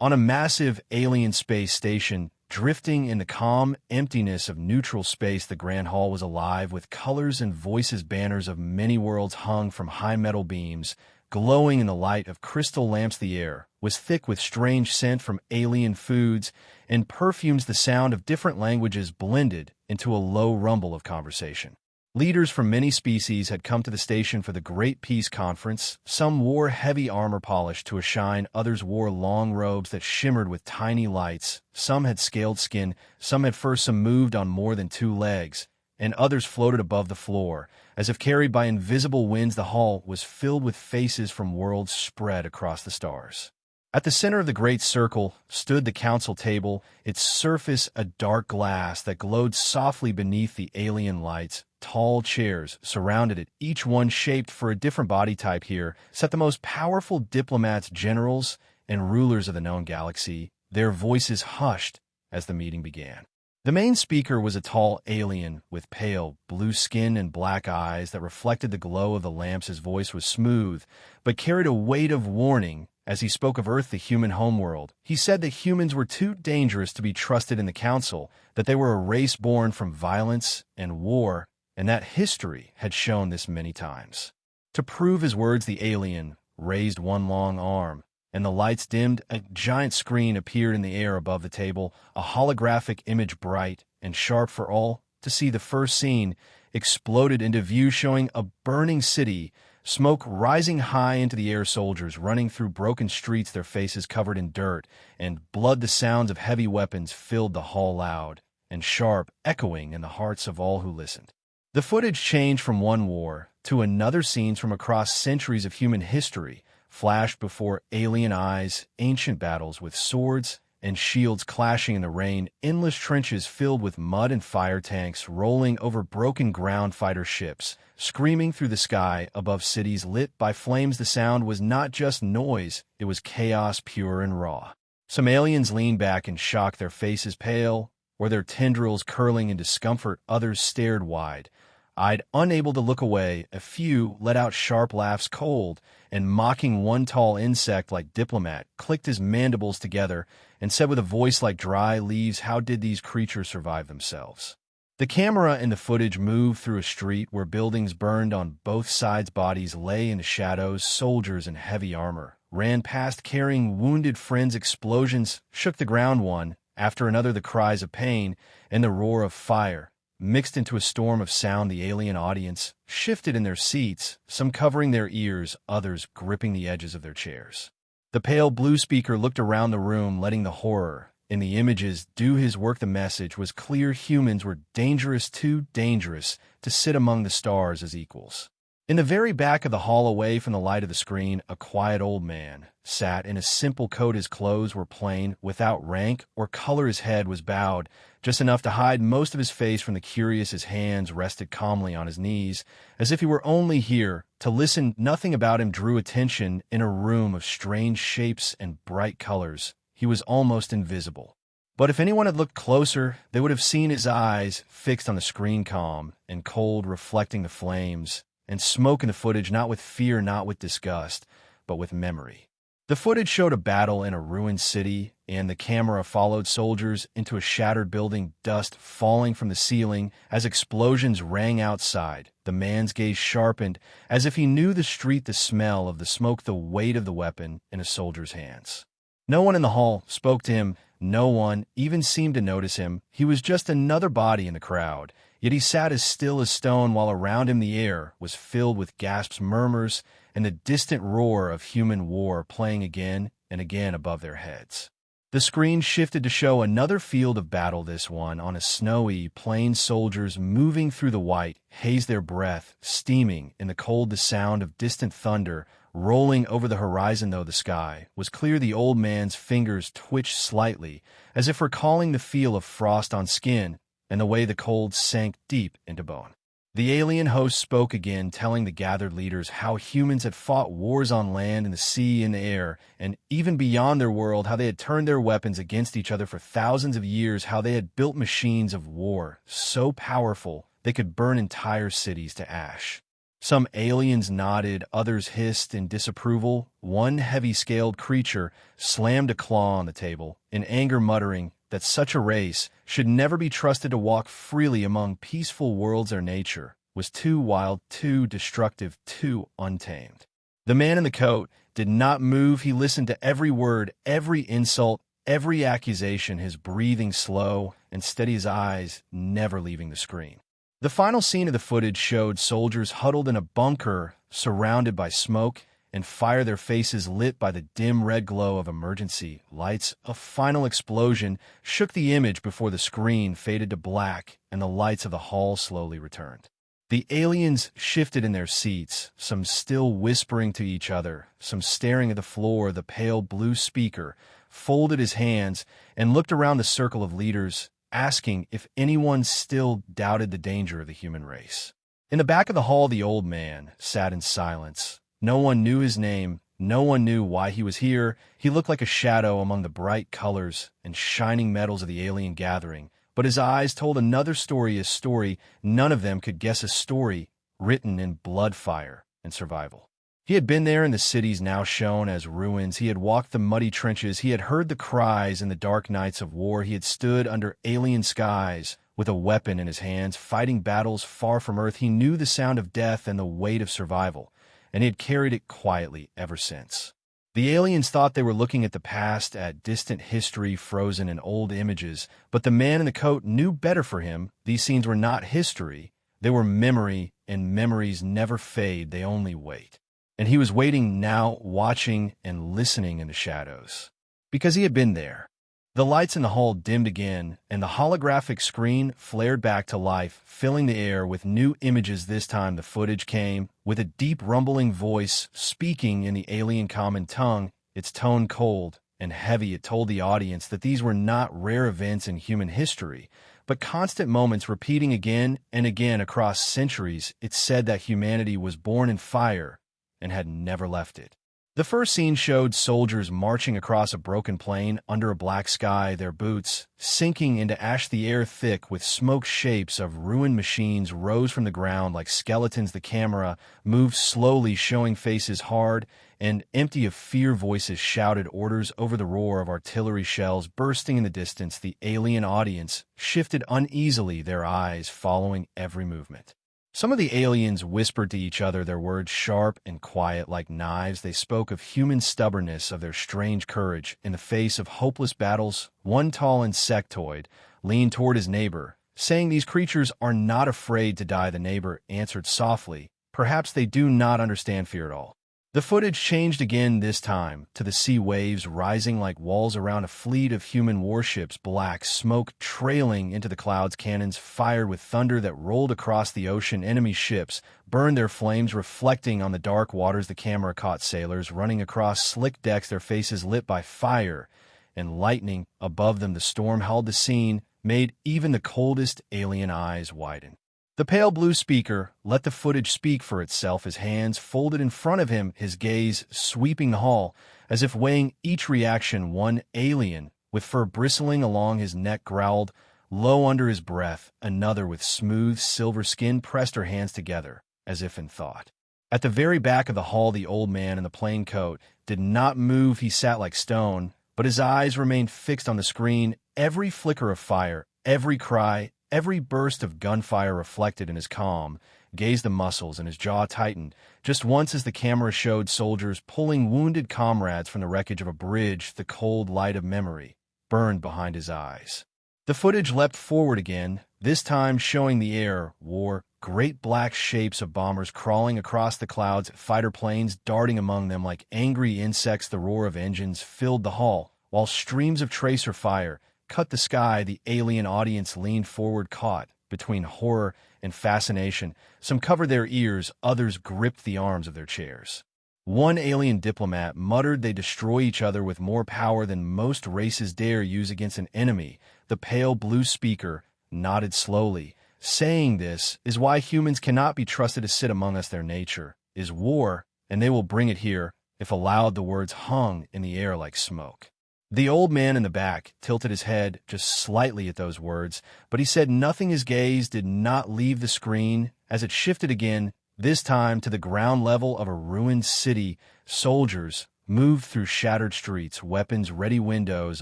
On a massive alien space station, drifting in the calm emptiness of neutral space, the Grand Hall was alive with colors and voices. Banners of many worlds hung from high metal beams, glowing in the light of crystal lamps. The air was thick with strange scent from alien foods and perfumes. The sound of different languages blended into a low rumble of conversation. Leaders from many species had come to the station for the Great Peace Conference. Some wore heavy armor polished to a shine, others wore long robes that shimmered with tiny lights. Some had scaled skin, some had fur, some moved on more than two legs, and others floated above the floor, as if carried by invisible winds. The hall was filled with faces from worlds spread across the stars. At the center of the great circle stood the council table, its surface a dark glass that glowed softly beneath the alien lights. Tall chairs surrounded it, each one shaped for a different body type. Here sat the most powerful diplomats, generals, and rulers of the known galaxy, their voices hushed as the meeting began. The main speaker was a tall alien with pale blue skin and black eyes that reflected the glow of the lamps. His voice was smooth, but carried a weight of warning as he spoke of Earth, the human homeworld. He said that humans were too dangerous to be trusted in the council, that they were a race born from violence and war, and that history had shown this many times. To prove his words, the alien raised one long arm, and the lights dimmed. A giant screen appeared in the air above the table, a holographic image bright and sharp for all to see. The first scene exploded into view, showing a burning city, smoke rising high into the air, soldiers running through broken streets, their faces covered in dirt and blood. The sounds of heavy weapons filled the hall, loud and sharp, echoing in the hearts of all who listened. The footage changed from one war to another. Scenes from across centuries of human history flashed before alien eyes, ancient battles with swords and shields clashing in the rain, endless trenches filled with mud and fire tanks rolling over broken ground, fighter ships screaming through the sky above cities lit by flames. The sound was not just noise, it was chaos pure and raw. Some aliens leaned back in shock, their faces pale or their tendrils curling in discomfort. Others stared wide-eyed, unable to look away. A few let out sharp laughs, cold and mocking. One tall insect like diplomat clicked his mandibles together and said with a voice like dry leaves, "How did these creatures survive themselves?" The camera in the footage moved through a street where buildings burned on both sides. Bodies lay in the shadows. Soldiers in heavy armor ran past carrying wounded friends. Explosions shook the ground, one after another. The cries of pain and the roar of fire mixed into a storm of sound. The alien audience shifted in their seats, some covering their ears, others gripping the edges of their chairs. The pale blue speaker looked around the room, letting the horror in the images do his work. The message was clear: humans were dangerous, too dangerous to sit among the stars as equals. In the very back of the hall, away from the light of the screen, a quiet old man sat in a simple coat. His clothes were plain, without rank or color. His head was bowed, just enough to hide most of his face from the curious. His hands rested calmly on his knees, as if he were only here to listen. Nothing about him drew attention. In a room of strange shapes and bright colors, he was almost invisible. But if anyone had looked closer, they would have seen his eyes fixed on the screen, calm and cold, reflecting the flames and smoke in the footage, not with fear, not with disgust, but with memory. The footage showed a battle in a ruined city, and the camera followed soldiers into a shattered building, dust falling from the ceiling as explosions rang outside. The man's gaze sharpened, as if he knew the street, the smell of the smoke, the weight of the weapon in a soldier's hands. No one in the hall spoke to him. No one even seemed to notice him. He was just another body in the crowd. Yet he sat as still as stone, while around him the air was filled with gasps, murmurs, and the distant roar of human war playing again and again above their heads. The screen shifted to show another field of battle, this one on a snowy plain. Soldiers moving through the white haze, their breath steaming in the cold, the sound of distant thunder rolling over the horizon. Though the sky was clear, the old man's fingers twitched slightly, as if recalling the feel of frost on skin and the way the cold sank deep into bone. The alien host spoke again, telling the gathered leaders how humans had fought wars on land, in the sea, in the air, and even beyond their world, how they had turned their weapons against each other for thousands of years, how they had built machines of war so powerful they could burn entire cities to ash. Some aliens nodded, others hissed in disapproval. One heavy-scaled creature slammed a claw on the table, in anger muttering that such a race should never be trusted to walk freely among peaceful worlds or nature, was too wild, too destructive, too untamed. The man in the coat did not move. He listened to every word, every insult, every accusation, his breathing slow and steady, his eyes never leaving the screen. The final scene of the footage showed soldiers huddled in a bunker, surrounded by smoke and fire, their faces lit by the dim red glow of emergency lights. A final explosion shook the image before the screen faded to black and the lights of the hall slowly returned. The aliens shifted in their seats, some still whispering to each other, some staring at the floor. The pale blue speaker folded his hands and looked around the circle of leaders, asking if anyone still doubted the danger of the human race. In the back of the hall, the old man sat in silence. No one knew his name. No one knew why he was here. He looked like a shadow among the bright colors and shining metals of the alien gathering. But his eyes told another story, a story none of them could guess, a story written in blood, fire, and survival. He had been there in the cities now shown as ruins. He had walked the muddy trenches. He had heard the cries in the dark nights of war. He had stood under alien skies with a weapon in his hands, fighting battles far from Earth. He knew the sound of death and the weight of survival, and he had carried it quietly ever since. The aliens thought they were looking at the past, at distant history frozen in old images, but the man in the coat knew better for him. These scenes were not history. They were memory, and memories never fade, they only wait. And he was waiting now, watching and listening in the shadows, because he had been there. The lights in the hall dimmed again, and the holographic screen flared back to life, filling the air with new images. This time the footage came with a deep rumbling voice, speaking in the alien common tongue, its tone cold and heavy. It told the audience that these were not rare events in human history, but constant moments repeating again and again across centuries. It said that humanity was born in fire and had never left it. The first scene showed soldiers marching across a broken plain under a black sky, their boots sinking into ash, the air thick with smoke. Shapes of ruined machines rose from the ground like skeletons. The camera moved slowly, showing faces hard and empty of fear. Voices shouted orders over the roar of artillery shells bursting in the distance. The alien audience shifted uneasily, their eyes following every movement. Some of the aliens whispered to each other, their words sharp and quiet like knives. They spoke of human stubbornness, of their strange courage in the face of hopeless battles. One tall insectoid leaned toward his neighbor, saying, "These creatures are not afraid to die." The neighbor answered softly, "Perhaps they do not understand fear at all." The footage changed again, this time to the sea waves rising like walls around a fleet of human warships, black smoke trailing into the clouds. Cannons fired with thunder that rolled across the ocean. Enemy ships burned, their flames reflecting on the dark waters. The camera caught sailors running across slick decks, their faces lit by fire and lightning above them. The storm held the scene, made even the coldest alien eyes widen. The pale blue speaker let the footage speak for itself, his hands folded in front of him, his gaze sweeping the hall, as if weighing each reaction. One alien, with fur bristling along his neck, growled low under his breath. Another, with smooth silver skin, pressed her hands together, as if in thought. At the very back of the hall, the old man in the plain coat did not move. He sat like stone, but his eyes remained fixed on the screen. Every flicker of fire, every cry, every burst of gunfire reflected in his calm gaze. The muscles in his jaw tightened just once as the camera showed soldiers pulling wounded comrades from the wreckage of a bridge. The cold light of memory burned behind his eyes. The footage leapt forward again, this time showing the air war, great black shapes of bombers crawling across the clouds, fighter planes darting among them like angry insects. The roar of engines filled the hall, while streams of tracer fire cut the sky. The alien audience leaned forward, caught between horror and fascination. Some covered their ears, others gripped the arms of their chairs. One alien diplomat muttered, "They destroy each other with more power than most races dare use against an enemy." The pale blue speaker nodded slowly, saying, "This is why humans cannot be trusted to sit among us. Their nature is war, and they will bring it here if allowed." The words hung in the air like smoke. The old man in the back tilted his head just slightly at those words, but he said nothing. His gaze did not leave the screen. As it shifted again, This time to the ground level of a ruined city, soldiers moved through shattered streets, weapons ready, windows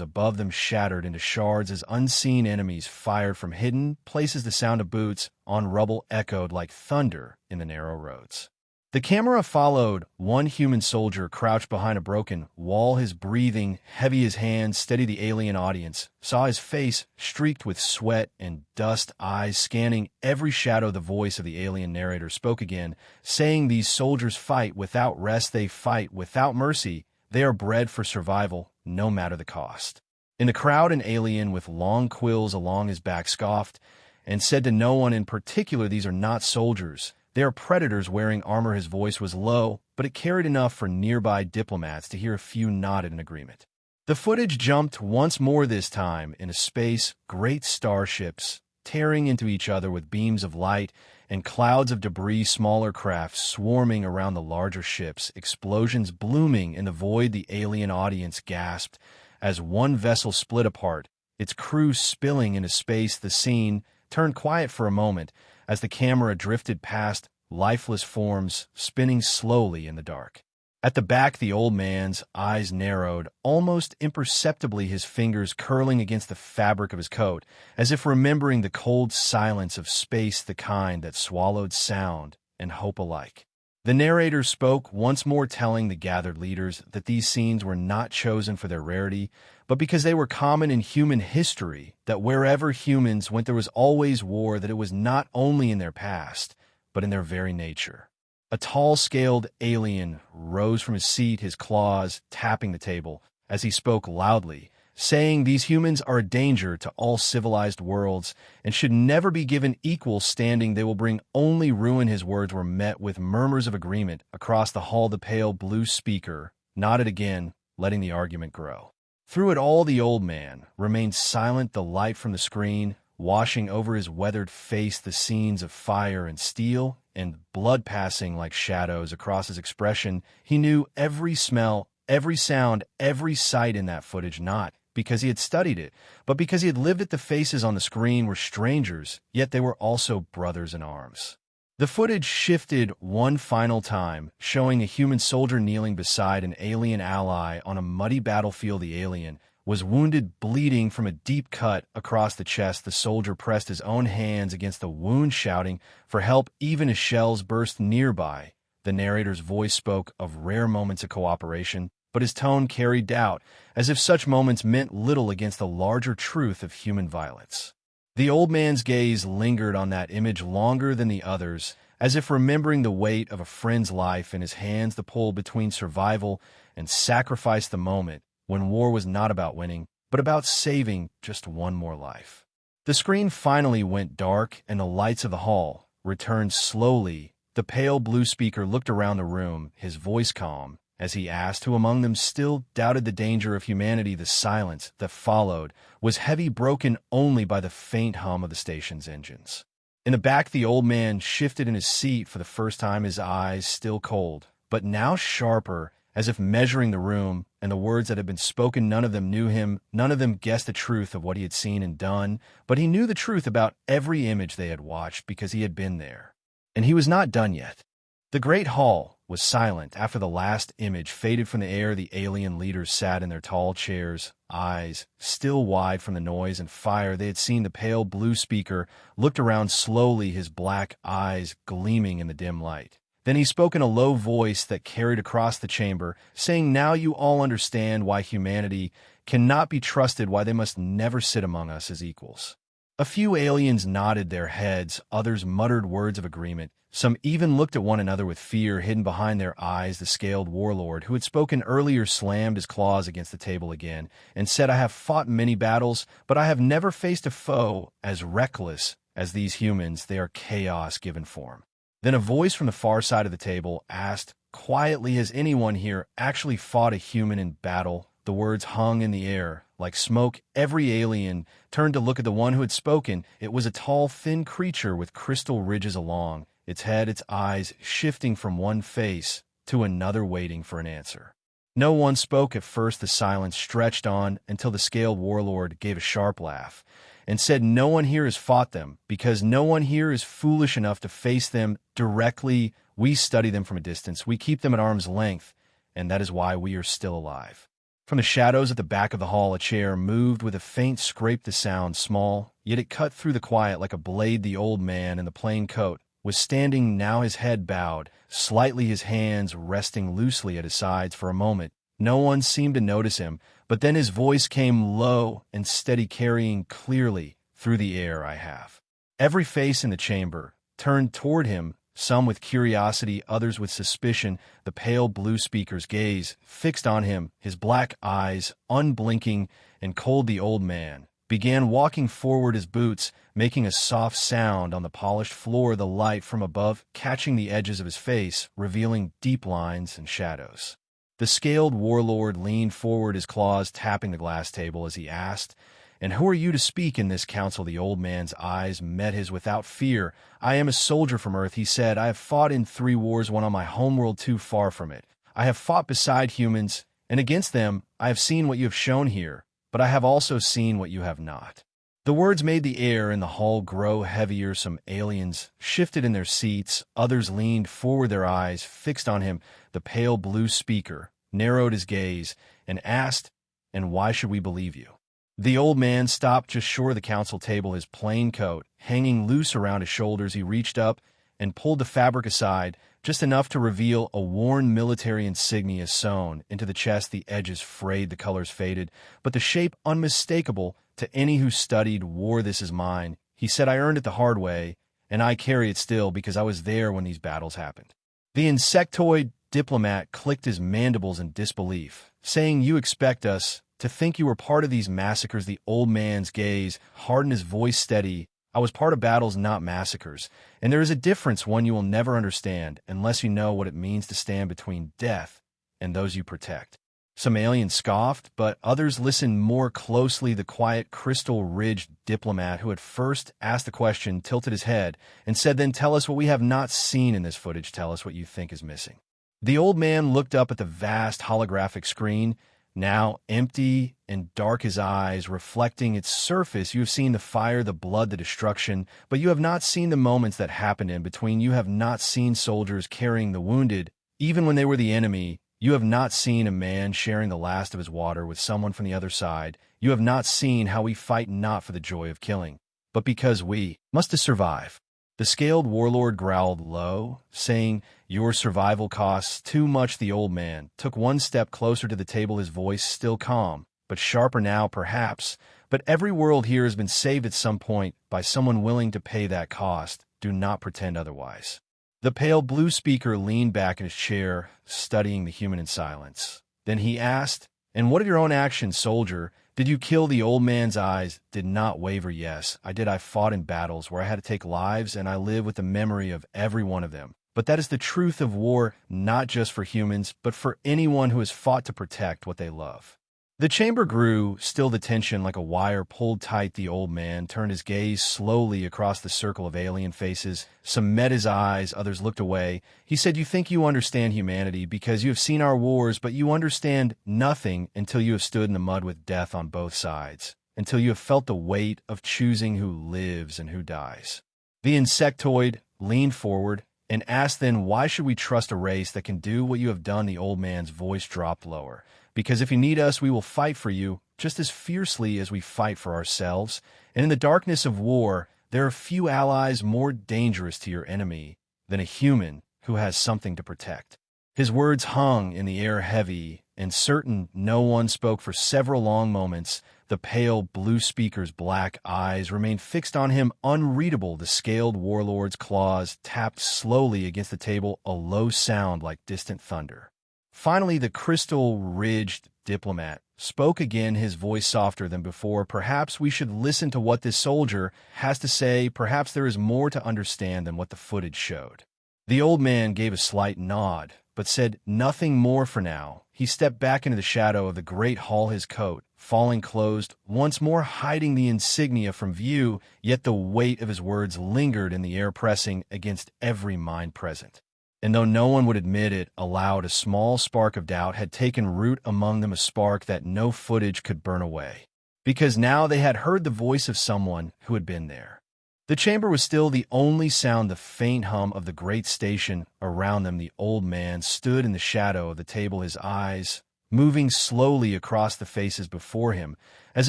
above them shattered into shards as unseen enemies fired from hidden places. The sound of boots on rubble echoed like thunder in the narrow roads. The camera followed one human soldier crouched behind a broken wall, his breathing heavy, his hands steady. The alien audience saw his face streaked with sweat and dust, eyes scanning every shadow. The voice of the alien narrator spoke again, saying, "These soldiers fight without rest, they fight without mercy. They are bred for survival, no matter the cost." In the crowd, an alien with long quills along his back scoffed and said to no one in particular, "These are not soldiers. They are predators wearing armor." His voice was low, but it carried enough for nearby diplomats to hear. A few nodded in agreement. The footage jumped once more, this time into space, great starships tearing into each other with beams of light and clouds of debris, smaller craft swarming around the larger ships, explosions blooming in the void. The alien audience gasped as one vessel split apart, its crew spilling into space. The scene turned quiet for a moment as the camera drifted past lifeless forms spinning slowly in the dark. At the back, the old man's eyes narrowed, almost imperceptibly, his fingers curling against the fabric of his coat, as if remembering the cold silence of space, the kind that swallowed sound and hope alike. The narrator spoke once more, telling the gathered leaders that these scenes were not chosen for their rarity, but because they were common in human history, that wherever humans went there was always war, that it was not only in their past, but in their very nature. A tall-scaled alien rose from his seat, his claws tapping the table, as he spoke loudly, saying, "These humans are a danger to all civilized worlds and should never be given equal standing. They will bring only ruin." His words were met with murmurs of agreement across the hall. The pale blue speaker nodded again, letting the argument grow. Through it all, the old man remained silent, the light from the screen washing over his weathered face, the scenes of fire and steel and blood passing like shadows across his expression. He knew every smell, every sound, every sight in that footage, not because he had studied it, but because he had lived it. The faces on the screen were strangers, yet they were also brothers in arms. The footage shifted one final time, showing a human soldier kneeling beside an alien ally on a muddy battlefield. The alien was wounded, bleeding from a deep cut across the chest. The soldier pressed his own hands against the wound, shouting for help even as shells burst nearby. The narrator's voice spoke of rare moments of cooperation, but his tone carried doubt, as if such moments meant little against the larger truth of human violence. The old man's gaze lingered on that image longer than the others, as if remembering the weight of a friend's life in his hands, the pull between survival and sacrifice, the moment when war was not about winning, but about saving just one more life. The screen finally went dark, and the lights of the hall returned slowly. The pale blue speaker looked around the room, his voice calm, as he asked who among them still doubted the danger of humanity. The silence that followed was heavy, broken only by the faint hum of the station's engines. In the back, the old man shifted in his seat for the first time, his eyes still cold, but now sharper, as if measuring the room and the words that had been spoken. None of them knew him, none of them guessed the truth of what he had seen and done, but he knew the truth about every image they had watched because he had been there. And he was not done yet. The great hall was silent. After the last image faded from the air, the alien leaders sat in their tall chairs, eyes still wide from the noise and fire. They had seen the pale blue speaker, looked around slowly, his black eyes gleaming in the dim light. Then he spoke in a low voice that carried across the chamber, saying, "Now you all understand why humanity cannot be trusted, why they must never sit among us as equals." A few aliens nodded their heads, others muttered words of agreement. Some even looked at one another with fear hidden behind their eyes. The scaled warlord who had spoken earlier slammed his claws against the table again and said, "I have fought many battles, but I have never faced a foe as reckless as these humans. They are chaos given form." Then a voice from the far side of the table asked quietly, "Has anyone here actually fought a human in battle?" The words hung in the air like smoke. Every alien turned to look at the one who had spoken. It was a tall, thin creature with crystal ridges along its head, its eyes shifting from one face to another, waiting for an answer. No one spoke at first. The silence stretched on until the scaled warlord gave a sharp laugh and said, "No one here has fought them, because no one here is foolish enough to face them directly. We study them from a distance. We keep them at arm's length, and that is why we are still alive." From the shadows at the back of the hall, a chair moved with a faint scrape. The sound, small, yet it cut through the quiet like a blade. The old man in the plain coat was standing now, his head bowed, slightly, his hands resting loosely at his sides. For a moment, no one seemed to notice him, but then his voice came low and steady, carrying clearly through the air. "I have." Every face in the chamber turned toward him, some with curiosity, others with suspicion. The pale blue speaker's gaze fixed on him, his black eyes unblinking and cold. The old man began walking forward, his boots making a soft sound on the polished floor, the light from above catching the edges of his face, revealing deep lines and shadows. The scaled warlord leaned forward, his claws tapping the glass table as he asked, "And who are you to speak in this council?" The old man's eyes met his without fear. "I am a soldier from Earth," he said. "I have fought in 3 wars, one on my homeworld, 2 far from it. I have fought beside humans, and against them I have seen what you have shown here, but I have also seen what you have not." The words made the air in the hall grow heavier. Some aliens shifted in their seats, others leaned forward, their eyes fixed on him. The pale blue speaker narrowed his gaze and asked, "And why should we believe you?" The old man stopped just short of the council table, his plain coat hanging loose around his shoulders. He reached up and pulled the fabric aside, just enough to reveal a worn military insignia sewn into the chest. The edges frayed, the colors faded, but the shape unmistakable to any who studied war. "This is mine," he said. "I earned it the hard way, and I carry it still because I was there when these battles happened." The insectoid diplomat clicked his mandibles in disbelief, saying, "You expect us to think you were part of these massacres?" The old man's gaze hardened, his voice steady. "I was part of battles, not massacres. And there is a difference, one you will never understand unless you know what it means to stand between death and those you protect." Some aliens scoffed, but others listened more closely. The quiet, crystal-ridged diplomat who had first asked the question tilted his head and said, "Then tell us what we have not seen in this footage. Tell us what you think is missing." The old man looked up at the vast holographic screen, now empty and dark, his eyes reflecting its surface. "You have seen the fire, the blood, the destruction, but you have not seen the moments that happened in between. You have not seen soldiers carrying the wounded, even when they were the enemy. You have not seen a man sharing the last of his water with someone from the other side. You have not seen how we fight not for the joy of killing, but because we must survive." The scaled warlord growled low, saying, "Your survival costs too much." The old man took one step closer to the table, his voice still calm, but sharper now. "Perhaps, but every world here has been saved at some point by someone willing to pay that cost. Do not pretend otherwise." The pale blue speaker leaned back in his chair, studying the human in silence. Then he asked, "And what of your own actions, soldier? Did you kill?" The old man's eyes did not waver. "Yes, I did. I fought in battles where I had to take lives, and I live with the memory of every one of them. But that is the truth of war, not just for humans, but for anyone who has fought to protect what they love." The chamber grew, still, the tension like a wire pulled tight. The old man turned his gaze slowly across the circle of alien faces. Some met his eyes, others looked away. He said, "You think you understand humanity because you have seen our wars, but you understand nothing until you have stood in the mud with death on both sides, until you have felt the weight of choosing who lives and who dies." The insectoid leaned forward and asked, "Then why should we trust a race that can do what you have done?" The old man's voice dropped lower. "Because if you need us, we will fight for you just as fiercely as we fight for ourselves. And in the darkness of war, there are few allies more dangerous to your enemy than a human who has something to protect." His words hung in the air, heavy and certain. No one spoke for several long moments. The pale blue speaker's black eyes remained fixed on him, unreadable. The scaled warlord's claws tapped slowly against the table, a low sound like distant thunder. Finally, the crystal-ridged diplomat spoke again, his voice softer than before. "Perhaps we should listen to what this soldier has to say. Perhaps there is more to understand than what the footage showed." The old man gave a slight nod, but said nothing more for now. He stepped back into the shadow of the great hall, his coat falling closed, once more hiding the insignia from view, yet the weight of his words lingered in the air, pressing against every mind present. And though no one would admit it aloud, a small spark of doubt had taken root among them, a spark that no footage could burn away. Because now they had heard the voice of someone who had been there. The chamber was still the only sound, the faint hum of the great station around them. The old man stood in the shadow of the table, his eyes moving slowly across the faces before him, as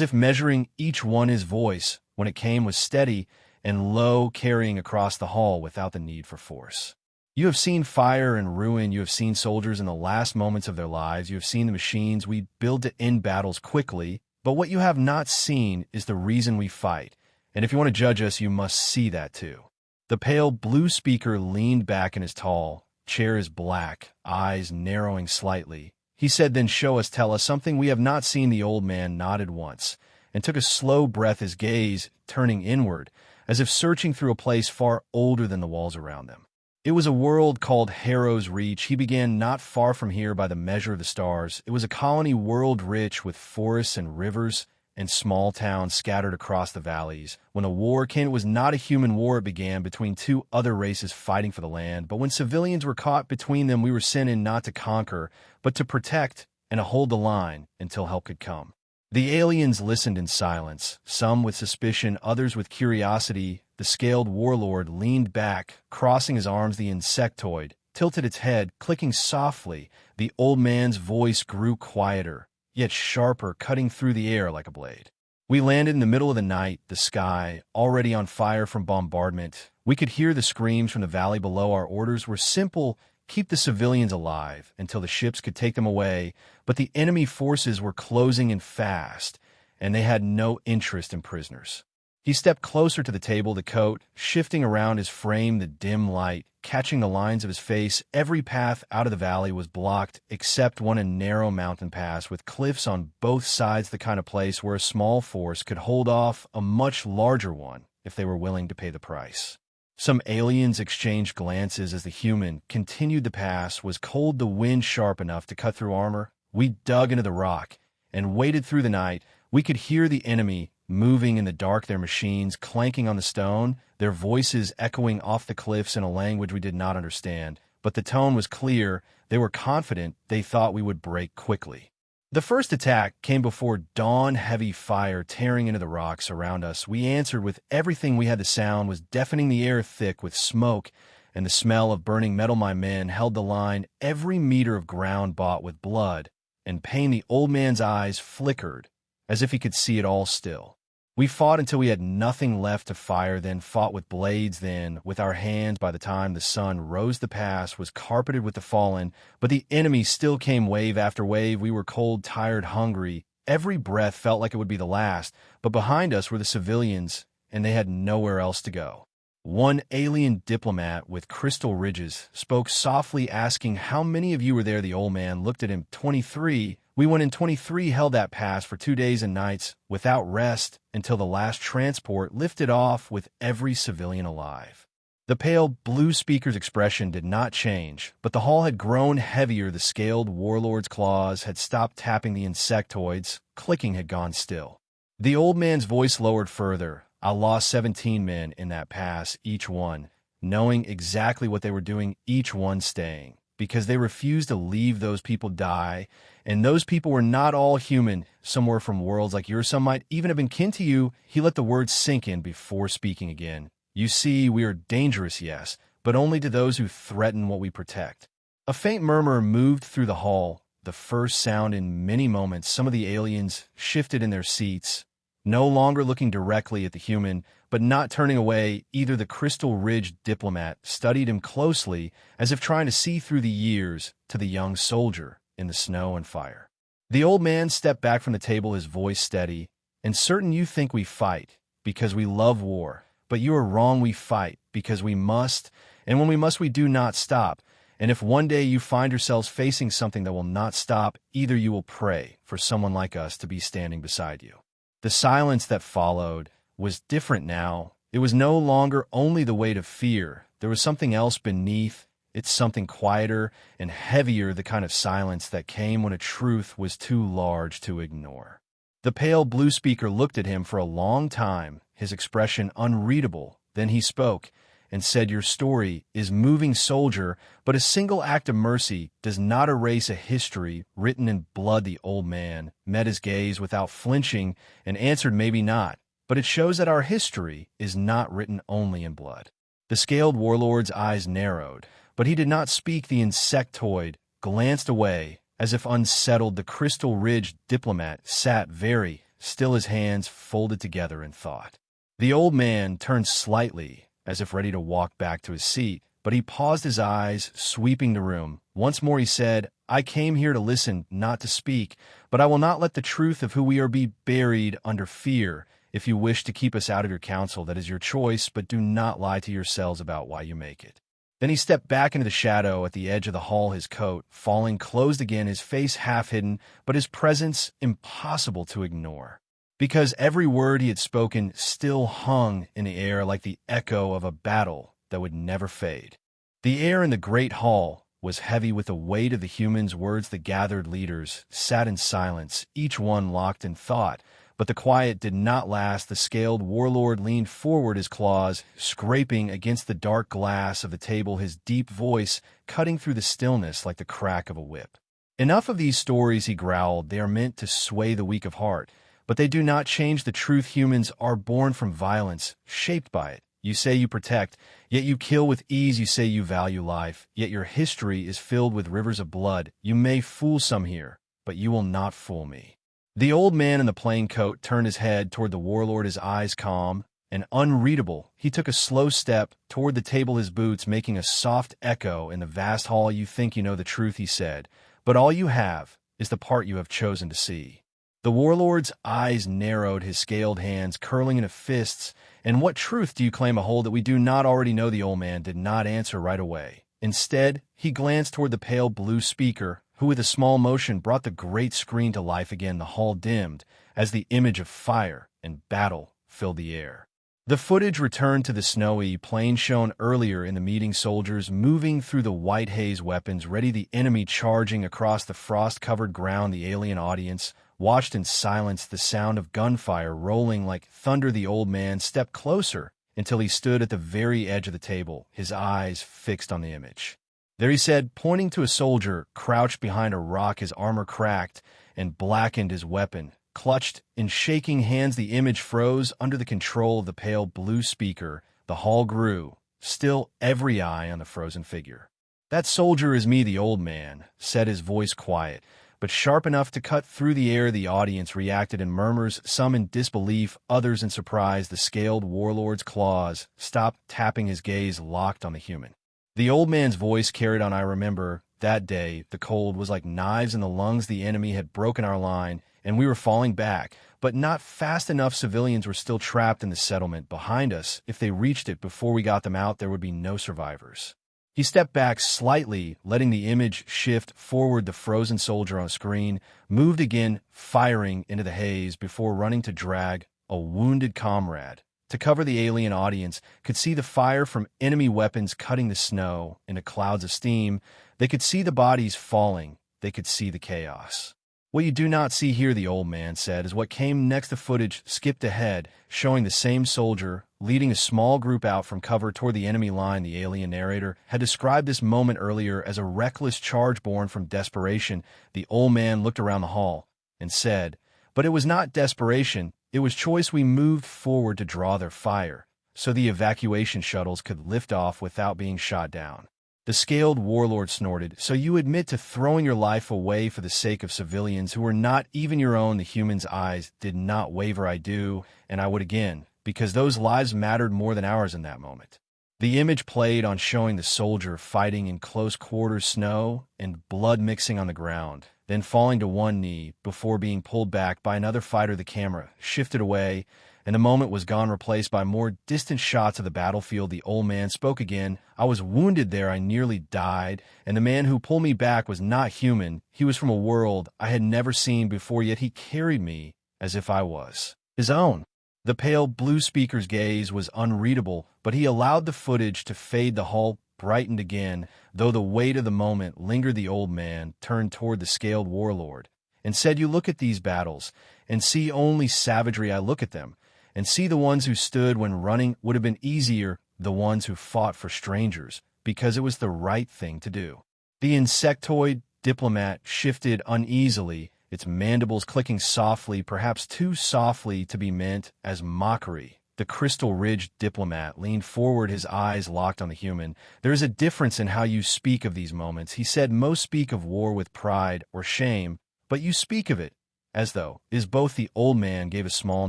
if measuring each one. His voice, when it came, was steady and low, carrying across the hall without the need for force. You have seen fire and ruin. You have seen soldiers in the last moments of their lives. You have seen the machines we build to end battles quickly. But what you have not seen is the reason we fight. And if you want to judge us, you must see that too. The pale blue speaker leaned back in his tall chair, his black eyes narrowing slightly. He said, "Then show us, tell us something we have not seen." The old man nodded once and took a slow breath, his gaze turning inward, as if searching through a place far older than the walls around them. It was a world called Harrow's Reach. He began not far from here by the measure of the stars. It was a colony world rich with forests and rivers and small towns scattered across the valleys. When a war came, it was not a human war. It began between two other races fighting for the land. But when civilians were caught between them, we were sent in not to conquer, but to protect and to hold the line until help could come. The aliens listened in silence, some with suspicion, others with curiosity. The scaled warlord leaned back, crossing his arms. The insectoid tilted its head, clicking softly. The old man's voice grew quieter, yet sharper, cutting through the air like a blade. "We landed in the middle of the night, the sky already on fire from bombardment. We could hear the screams from the valley below. Our orders were simple: keep the civilians alive until the ships could take them away. But the enemy forces were closing in fast, and they had no interest in prisoners." He stepped closer to the table, the coat shifting around his frame, the dim light catching the lines of his face. Every path out of the valley was blocked, except one, a narrow mountain pass with cliffs on both sides, the kind of place where a small force could hold off a much larger one if they were willing to pay the price. Some aliens exchanged glances as the human continued the pass. Was cold, the wind sharp enough to cut through armor. We dug into the rock and waited through the night. We could hear the enemy moving in the dark, their machines clanking on the stone, their voices echoing off the cliffs in a language we did not understand. But the tone was clear. They were confident. They thought we would break quickly. The first attack came before dawn, heavy fire tearing into the rocks around us. We answered with everything we had. The sound was deafening, the air thick with smoke and the smell of burning metal. My men held the line, every meter of ground bought with blood and pain. The old man's eyes flickered as if he could see it all still. We fought until we had nothing left to fire, then fought with blades, then with our hands. By the time the sun rose, the pass was carpeted with the fallen, but the enemy still came wave after wave. We were cold, tired, hungry. Every breath felt like it would be the last, but behind us were the civilians, and they had nowhere else to go. One alien diplomat with crystal ridges spoke softly, asking, "How many of you were there?" The old man looked at him. 23. We went in. 23 held that pass for 2 days and nights without rest until the last transport lifted off with every civilian alive. The pale blue speaker's expression did not change, but the hall had grown heavier. The scaled warlord's claws had stopped tapping. The insectoid's clicking had gone still. The old man's voice lowered further. "I lost 17 men in that pass, each one knowing exactly what they were doing, each one staying, because they refused to leave those people die. And those people were not all human. Some were from worlds like yours. Some might even have been kin to you." He let the words sink in before speaking again. "You see, we are dangerous, yes, but only to those who threaten what we protect." A faint murmur moved through the hall, the first sound in many moments. Some of the aliens shifted in their seats, no longer looking directly at the human, but not turning away either. The crystal-ridged diplomat studied him closely, as if trying to see through the years to the young soldier in the snow and fire. The old man stepped back from the table, his voice steady. "And certain you think we fight because we love war, but you are wrong. We fight because we must, and when we must, we do not stop. And if one day you find yourselves facing something that will not stop, either you will pray for someone like us to be standing beside you." The silence that followed was different now. It was no longer only the weight of fear. There was something else beneath. It's something quieter and heavier, the kind of silence that came when a truth was too large to ignore. The pale blue speaker looked at him for a long time, his expression unreadable. Then he spoke, and said, "Your story is moving, soldier, but a single act of mercy does not erase a history written in blood." The old man met his gaze without flinching and answered, "Maybe not, but it shows that our history is not written only in blood." The scaled warlord's eyes narrowed, but he did not speak. The insectoid glanced away, as if unsettled. The crystal-ridged diplomat sat very still, his hands folded together in thought. The old man turned slightly, as if ready to walk back to his seat, but he paused, his eyes sweeping the room. Once more he said, "I came here to listen, not to speak, but I will not let the truth of who we are be buried under fear. If you wish to keep us out of your council, that is your choice, but do not lie to yourselves about why you make it." Then he stepped back into the shadow at the edge of the hall, his coat falling closed again, his face half hidden, but his presence impossible to ignore. Because every word he had spoken still hung in the air like the echo of a battle that would never fade. The air in the great hall was heavy with the weight of the humans' words. The gathered leaders sat in silence, each one locked in thought. But the quiet did not last. The scaled warlord leaned forward, his claws scraping against the dark glass of the table, his deep voice cutting through the stillness like the crack of a whip. "Enough of these stories," he growled. "They are meant to sway the weak of heart, but they do not change the truth. Humans are born from violence, shaped by it. You say you protect, yet you kill with ease. You say you value life, yet your history is filled with rivers of blood. You may fool some here, but you will not fool me." The old man in the plain coat turned his head toward the warlord, his eyes calm and unreadable. He took a slow step toward the table, his boots making a soft echo in the vast hall. "You think you know the truth," he said, "but all you have is the part you have chosen to see." The warlord's eyes narrowed, his scaled hands curling into fists. "And what truth do you claim to hold that we do not already know?" The old man did not answer right away. Instead, he glanced toward the pale blue speaker, who with a small motion brought the great screen to life again. The hall dimmed as the image of fire and battle filled the air. The footage returned to the snowy plain shown earlier in the meeting, soldiers moving through the white haze, weapons ready, the enemy charging across the frost-covered ground. The alien audience watched in silence, the sound of gunfire rolling like thunder. The old man stepped closer until he stood at the very edge of the table, his eyes fixed on the image. "There," he said, pointing to a soldier crouched behind a rock, his armor cracked and blackened, his weapon clutched in shaking hands. The image froze under the control of the pale blue speaker. The hall grew, still, every eye on the frozen figure. "That soldier is me," the old man said, his voice quiet, but sharp enough to cut through the air. The audience reacted in murmurs, some in disbelief, others in surprise. The scaled warlord's claws stopped tapping, his gaze locked on the human. The old man's voice carried on, "I remember that day. The cold was like knives in the lungs. The enemy had broken our line, and we were falling back, but not fast enough. Civilians were still trapped in the settlement behind us. If they reached it before we got them out, there would be no survivors." He stepped back slightly, letting the image shift forward. The frozen soldier on the screen moved again, firing into the haze before running to drag a wounded comrade. To cover, the alien audience could see the fire from enemy weapons cutting the snow into clouds of steam. They could see the bodies falling. They could see the chaos. "What you do not see here," the old man said, "is what came next." The footage skipped ahead, showing the same soldier leading a small group out from cover toward the enemy line. The alien narrator had described this moment earlier as a reckless charge born from desperation. The old man looked around the hall and said, "But it was not desperation. It was choice. We moved forward to draw their fire, so the evacuation shuttles could lift off without being shot down." The scaled warlord snorted. "So you admit to throwing your life away for the sake of civilians who were not even your own?" The human's eyes did not waver. "I do, and I would again, because those lives mattered more than ours in that moment." The image played on, showing the soldier fighting in close quarters, snow and blood mixing on the ground, then falling to one knee before being pulled back by another fighter. The camera shifted away, and the moment was gone, replaced by more distant shots of the battlefield. The old man spoke again. "I was wounded there. I nearly died, and the man who pulled me back was not human. He was from a world I had never seen before, yet he carried me as if I was his own." The pale blue speaker's gaze was unreadable, but he allowed the footage to fade. The hall brightened again, though the weight of the moment lingered. The old man turned toward the scaled warlord and said, "You look at these battles and see only savagery. I look at them and see the ones who stood when running would have been easier. the ones who fought for strangers, because it was the right thing to do. The insectoid diplomat shifted uneasily, its mandibles clicking softly, perhaps too softly to be meant as mockery. The crystal-ridged diplomat leaned forward, his eyes locked on the human. "There is a difference in how you speak of these moments," he said. "Most speak of war with pride or shame, but you speak of it as though is both." The old man gave a small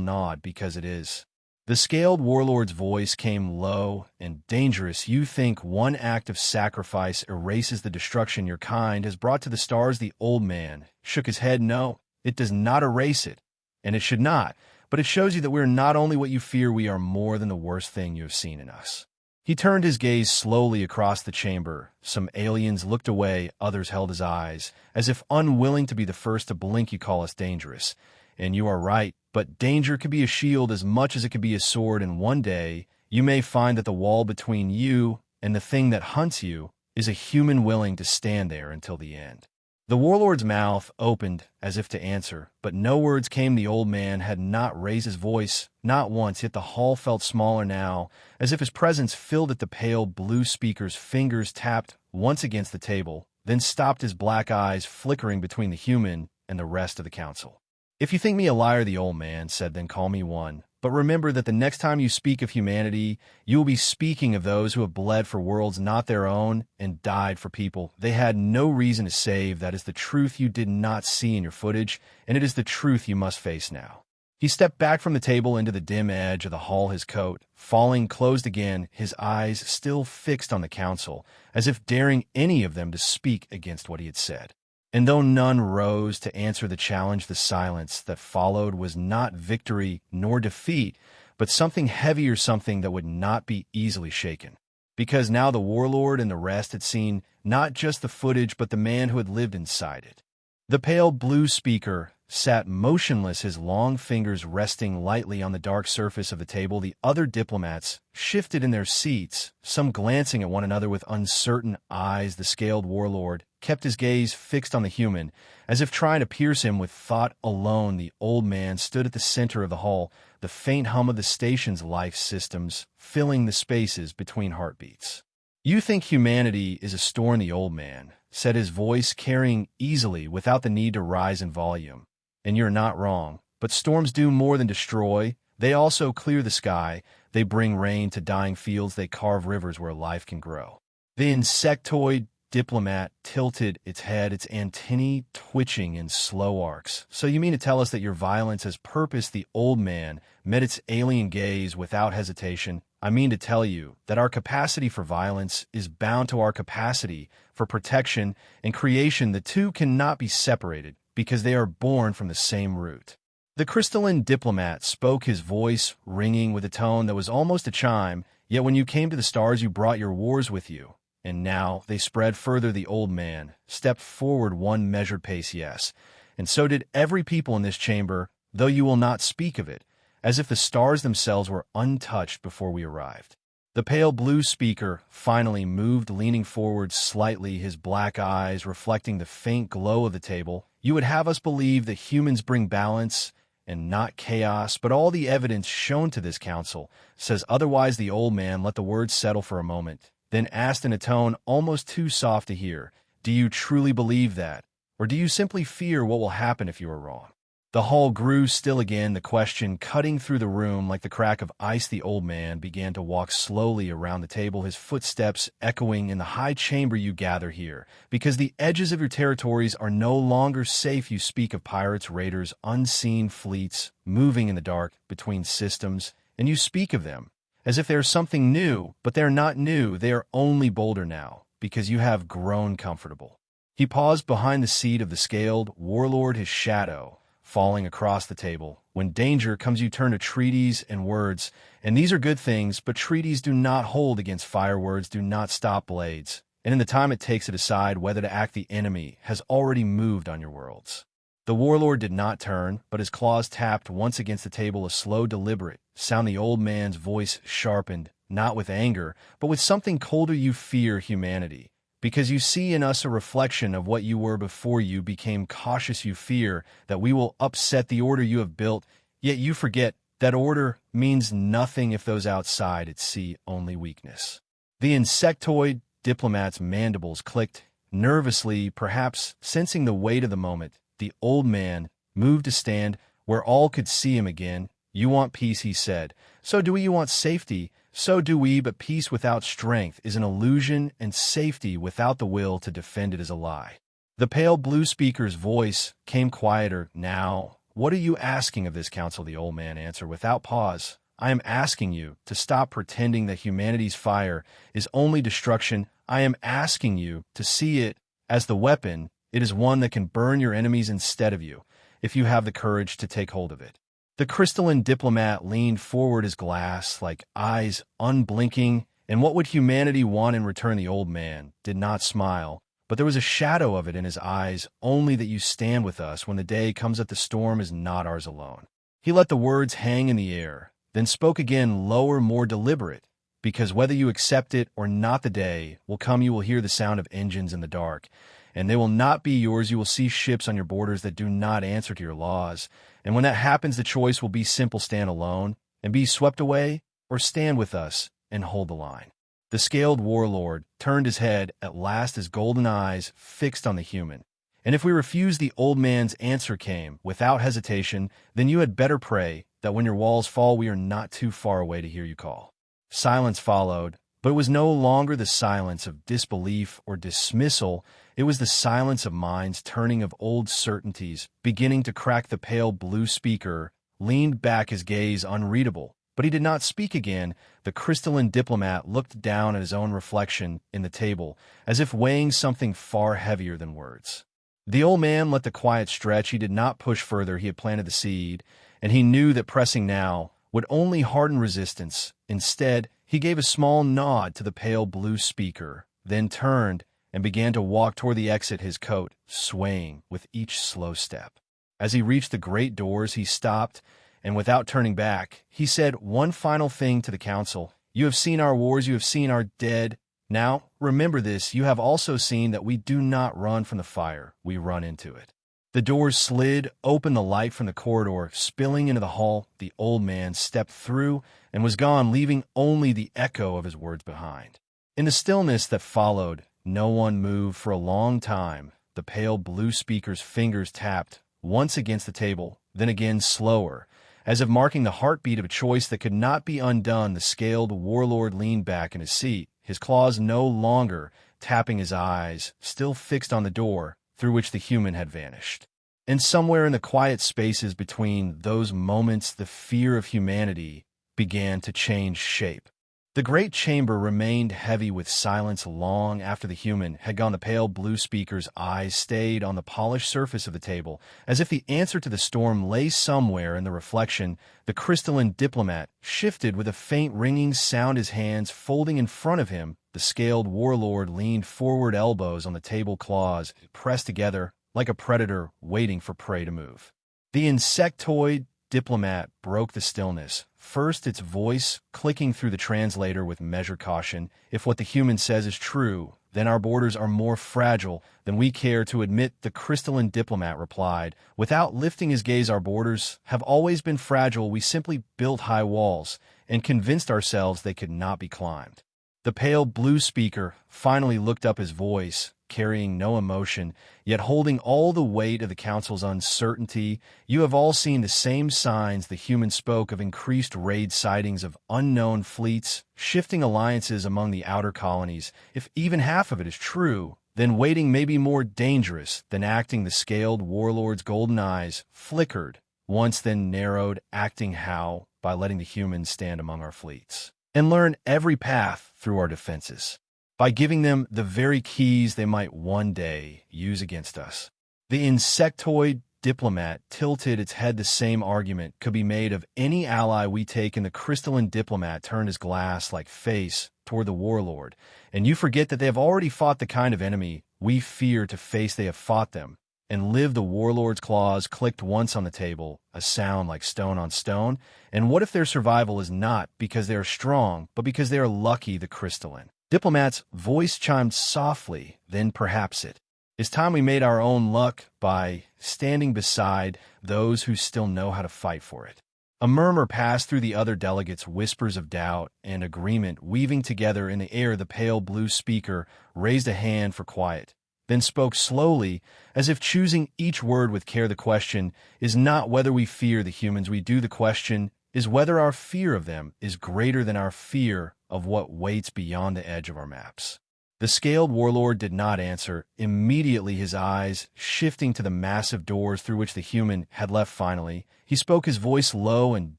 nod. "Because it is." The scaled warlord's voice came low and dangerous. "You think one act of sacrifice erases the destruction your kind has brought to the stars?" The old man shook his head. "No, it does not erase it, and it should not. But it shows you that we are not only what you fear, we are more than the worst thing you have seen in us." He turned his gaze slowly across the chamber. Some aliens looked away, others held his eyes, as if unwilling to be the first to blink. "You call us dangerous, and you are right, but danger could be a shield as much as it could be a sword, and one day you may find that the wall between you and the thing that hunts you is a human willing to stand there until the end." The warlord's mouth opened as if to answer, but no words came. The old man had not raised his voice, not once, yet the hall felt smaller now, as if his presence filled it. The pale blue speaker's fingers tapped once against the table, then stopped, his black eyes flickering between the human and the rest of the council. "If you think me a liar," the old man said, "then call me one. But remember that the next time you speak of humanity, you will be speaking of those who have bled for worlds not their own and died for people they had no reason to save. That is the truth you did not see in your footage, and it is the truth you must face now." He stepped back from the table into the dim edge of the hall, his coat falling closed again, his eyes still fixed on the council, as if daring any of them to speak against what he had said. And though none rose to answer the challenge, the silence that followed was not victory nor defeat, but something heavier, something that would not be easily shaken. Because now the warlord and the rest had seen not just the footage, but the man who had lived inside it. The pale blue speaker sat motionless, his long fingers resting lightly on the dark surface of the table. The other diplomats shifted in their seats, some glancing at one another with uncertain eyes. The scaled warlord kept his gaze fixed on the human, as if trying to pierce him with thought alone. The old man stood at the center of the hall, the faint hum of the station's life systems filling the spaces between heartbeats. "You think humanity is a storm," the old man said, his voice carrying easily without the need to rise in volume. "And you're not wrong. But storms do more than destroy. They also clear the sky. They bring rain to dying fields. They carve rivers where life can grow." The insectoid diplomat tilted its head, its antennae twitching in slow arcs. "So you mean to tell us that your violence has purpose?" The old man met its alien gaze without hesitation. "I mean to tell you that our capacity for violence is bound to our capacity for protection and creation. The two cannot be separated, because they are born from the same root." The crystalline diplomat spoke, his voice ringing with a tone that was almost a chime. "Yet when you came to the stars, you brought your wars with you. And now they spread further." The old man stepped forward one measured pace. "Yes, and so did every people in this chamber, though you will not speak of it, as if the stars themselves were untouched before we arrived." The pale blue speaker finally moved, leaning forward slightly, his black eyes reflecting the faint glow of the table. "You would have us believe that humans bring balance and not chaos, but all the evidence shown to this council says otherwise." The old man let the words settle for a moment, then asked in a tone almost too soft to hear, "Do you truly believe that, or do you simply fear what will happen if you are wrong?" The hall grew still again, the question cutting through the room like the crack of ice. The old man began to walk slowly around the table, his footsteps echoing in the high chamber. "You gather here because the edges of your territories are no longer safe. You speak of pirates, raiders, unseen fleets moving in the dark between systems, and you speak of them as if they are something new, but they are not new. They are only bolder now, because you have grown comfortable." He paused behind the seat of the scaled warlord, his shadow falling across the table. "When danger comes, you turn to treaties and words, and these are good things, but treaties do not hold against fire. Words do not stop blades, and in the time it takes to decide whether to act, the enemy has already moved on your worlds." The warlord did not turn, but his claws tapped once against the table, a slow, deliberate sound. The old man's voice sharpened, not with anger, but with something colder. "You fear humanity because you see in us a reflection of what you were before you became cautious. You fear that we will upset the order you have built, yet you forget That order means nothing if those outside it see only weakness. The insectoid diplomat's mandibles clicked. Nervously, perhaps sensing the weight of the moment, the old man moved to stand where all could see him again. "You want peace," he said. "So do we. You want safety. So do we, but peace without strength is an illusion, and safety without the will to defend it is a lie." The pale blue speaker's voice came quieter. "Now, what are you asking of this council?" The old man answered without pause. "I am asking you to stop pretending that humanity's fire is only destruction. I am asking you to see it as the weapon. It is one that can burn your enemies instead of you, if you have the courage to take hold of it." The crystalline diplomat leaned forward, his glass-like eyes unblinking. "And what would humanity want in return?" The old man did not smile, but there was a shadow of it in his eyes. "Only that you stand with us when the day comes that the storm is not ours alone." He let the words hang in the air, then spoke again, lower, more deliberate. "Because whether you accept it or not, the day will come you will hear the sound of engines in the dark, and they will not be yours. You will see ships on your borders that do not answer to your laws. And when that happens, the choice will be simple: stand alone and be swept away, or stand with us and hold the line." The scaled warlord turned his head, at last, his golden eyes fixed on the human. "And if we refuse," the old man's answer came without hesitation, "then you had better pray that when your walls fall, we are not too far away to hear you call." Silence followed, but it was no longer the silence of disbelief or dismissal. It was the silence of minds turning, of old certainties beginning to crack. The pale blue speaker leaned back, his gaze unreadable, but he did not speak again. The crystalline diplomat looked down at his own reflection in the table, as if weighing something far heavier than words. The old man let the quiet stretch. He did not push further. He had planted the seed, and he knew that pressing now would only harden resistance. Instead, he gave a small nod to the pale blue speaker, then turned and began to walk toward the exit, his coat swaying with each slow step. As he reached the great doors, he stopped, and without turning back, he said one final thing to the council. "You have seen our wars, you have seen our dead. Now, remember this: you have also seen that we do not run from the fire, we run into it." The doors slid open, the light from the corridor spilling into the hall. The old man stepped through and was gone, leaving only the echo of his words behind. In the stillness that followed, no one moved for a long time. The pale blue speaker's fingers tapped once against the table, then again slower, as if marking the heartbeat of a choice that could not be undone. The scaled warlord leaned back in his seat, his claws no longer tapping his eyes, still fixed on the door through which the human had vanished. And somewhere in the quiet spaces between those moments, the fear of humanity began to change shape. The great chamber remained heavy with silence long after the human had gone. The pale blue speaker's eyes stayed on the polished surface of the table, as if the answer to the storm lay somewhere in the reflection. The crystalline diplomat shifted with a faint ringing sound, his hands folding in front of him. The scaled warlord leaned forward, elbows on the table, claws pressed together like a predator waiting for prey to move. The insectoid diplomat broke the stillness, first its voice clicking through the translator with measured caution. "If what the human says is true, then our borders are more fragile than we care to admit," the crystalline diplomat replied, without lifting his gaze. "Our borders have always been fragile. We simply built high walls and convinced ourselves they could not be climbed." The pale blue speaker finally looked up, his voice carrying no emotion, yet holding all the weight of the council's uncertainty. "You have all seen the same signs." The human spoke of increased raid sightings, of unknown fleets, shifting alliances among the outer colonies. "If even half of it is true, then waiting may be more dangerous than acting." The scaled warlord's golden eyes flickered once, then narrowed. "Acting how?" "By letting the humans stand among our fleets and learn every path through our defenses. By giving them the very keys they might one day use against us." The insectoid diplomat tilted its head. "The same argument could be made of any ally we take." And the crystalline diplomat turned his glass-like face toward the warlord. "And you forget that they have already fought the kind of enemy we fear to face. They have fought them and lived." The warlord's claws clicked once on the table, a sound like stone on stone. "And what if their survival is not because they are strong, but because they are lucky?" The crystalline diplomat's voice chimed softly, "Then perhaps it is time we made our own luck by standing beside those who still know how to fight for it." A murmur passed through the other delegates, whispers of doubt and agreement weaving together in the air. The pale blue speaker raised a hand for quiet, then spoke slowly, as if choosing each word with care. The question is not whether we fear the humans we do. The question is whether our fear of them is greater than our fear of what waits beyond the edge of our maps. The scaled warlord did not answer, immediately his eyes shifting to the massive doors through which the human had left. Finally, he spoke, his voice low and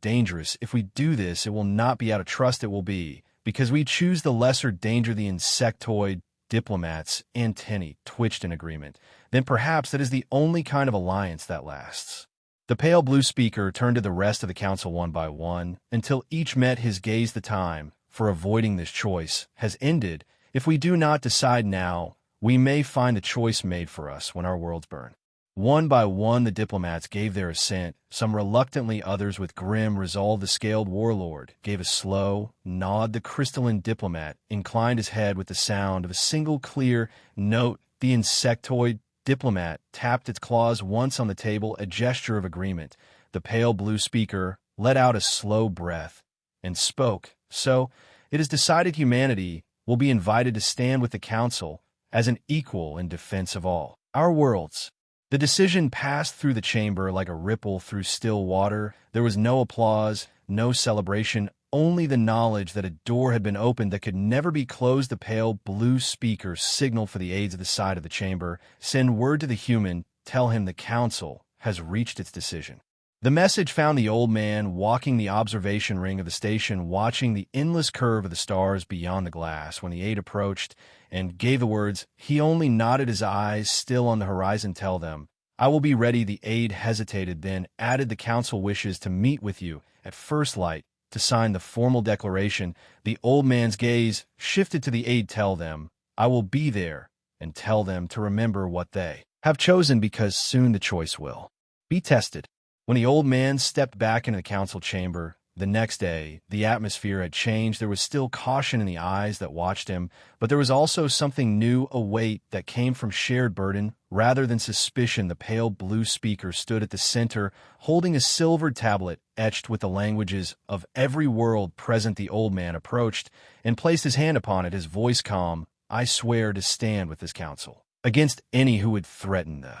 dangerous. If we do this, it will not be out of trust. It will be because we choose the lesser danger. The insectoid diplomat's antennae twitched in agreement. Then perhaps that is the only kind of alliance that lasts. The pale blue speaker turned to the rest of the council one by one, until each met his gaze. The time for avoiding this choice has ended. If we do not decide now, we may find the choice made for us when our worlds burn. One by one, the diplomats gave their assent, some reluctantly, others with grim resolve. The scaled warlord gave a slow nod. The crystalline diplomat inclined his head with the sound of a single clear note. The insectoid diplomat tapped its claws once on the table, a gesture of agreement. The pale blue speaker let out a slow breath and spoke. So, it is decided. Humanity will be invited to stand with the council as an equal in defense of all our worlds. The decision passed through the chamber like a ripple through still water. There was no applause, no celebration, only the knowledge that a door had been opened that could never be closed. The pale blue speaker signaled for the aides at the side of the chamber. Send word to the human, tell him the council has reached its decision. The message found the old man walking the observation ring of the station, watching the endless curve of the stars beyond the glass. When the aide approached and gave the words, he only nodded, his eyes still on the horizon. Tell them, I will be ready. The aide hesitated, then added, the council wishes to meet with you at first light to sign the formal declaration. The old man's gaze shifted to the aide. Tell them, I will be there, and tell them to remember what they have chosen, because soon the choice will be tested. When the old man stepped back into the council chamber the next day, the atmosphere had changed. There was still caution in the eyes that watched him, but there was also something new, a weight that came from shared burden rather than suspicion. The pale blue speaker stood at the center, holding a silvered tablet etched with the languages of every world present. The old man approached and placed his hand upon it, his voice calm. I swear to stand with this council against any who would threaten the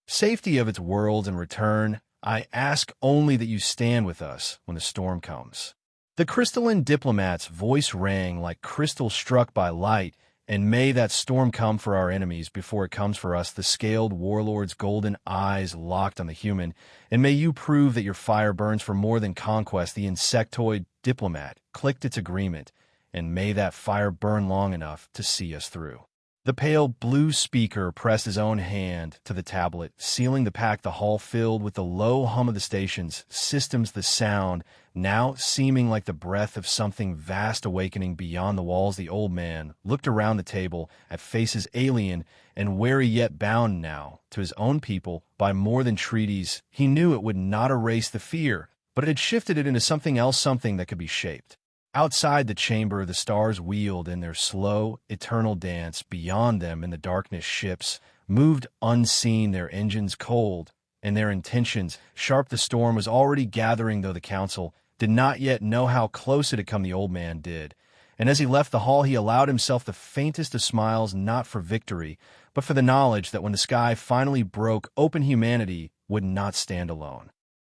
safety of its worlds. In return, I ask only that you stand with us when the storm comes. The crystalline diplomat's voice rang like crystal struck by light, and may that storm come for our enemies before it comes for us. The scaled warlord's golden eyes locked on the human, and may you prove that your fire burns for more than conquest. The insectoid diplomat clicked its agreement, and may that fire burn long enough to see us through. The pale blue speaker pressed his own hand to the tablet, sealing the pact. The hall filled with the low hum of the station's systems, the sound now seeming like the breath of something vast awakening beyond the walls. The old man looked around the table at faces alien and wary, yet bound now to his own people by more than treaties. He knew it would not erase the fear, but it had shifted it into something else, something that could be shaped. Outside the chamber, the stars wheeled in their slow, eternal dance. Beyond them, in the darkness, ships moved unseen, their engines cold, and their intentions sharp. The storm was already gathering, though the council did not yet know how close it had come. The old man did, and as he left the hall, he allowed himself the faintest of smiles, not for victory, but for the knowledge that when the sky finally broke open, humanity would not stand alone.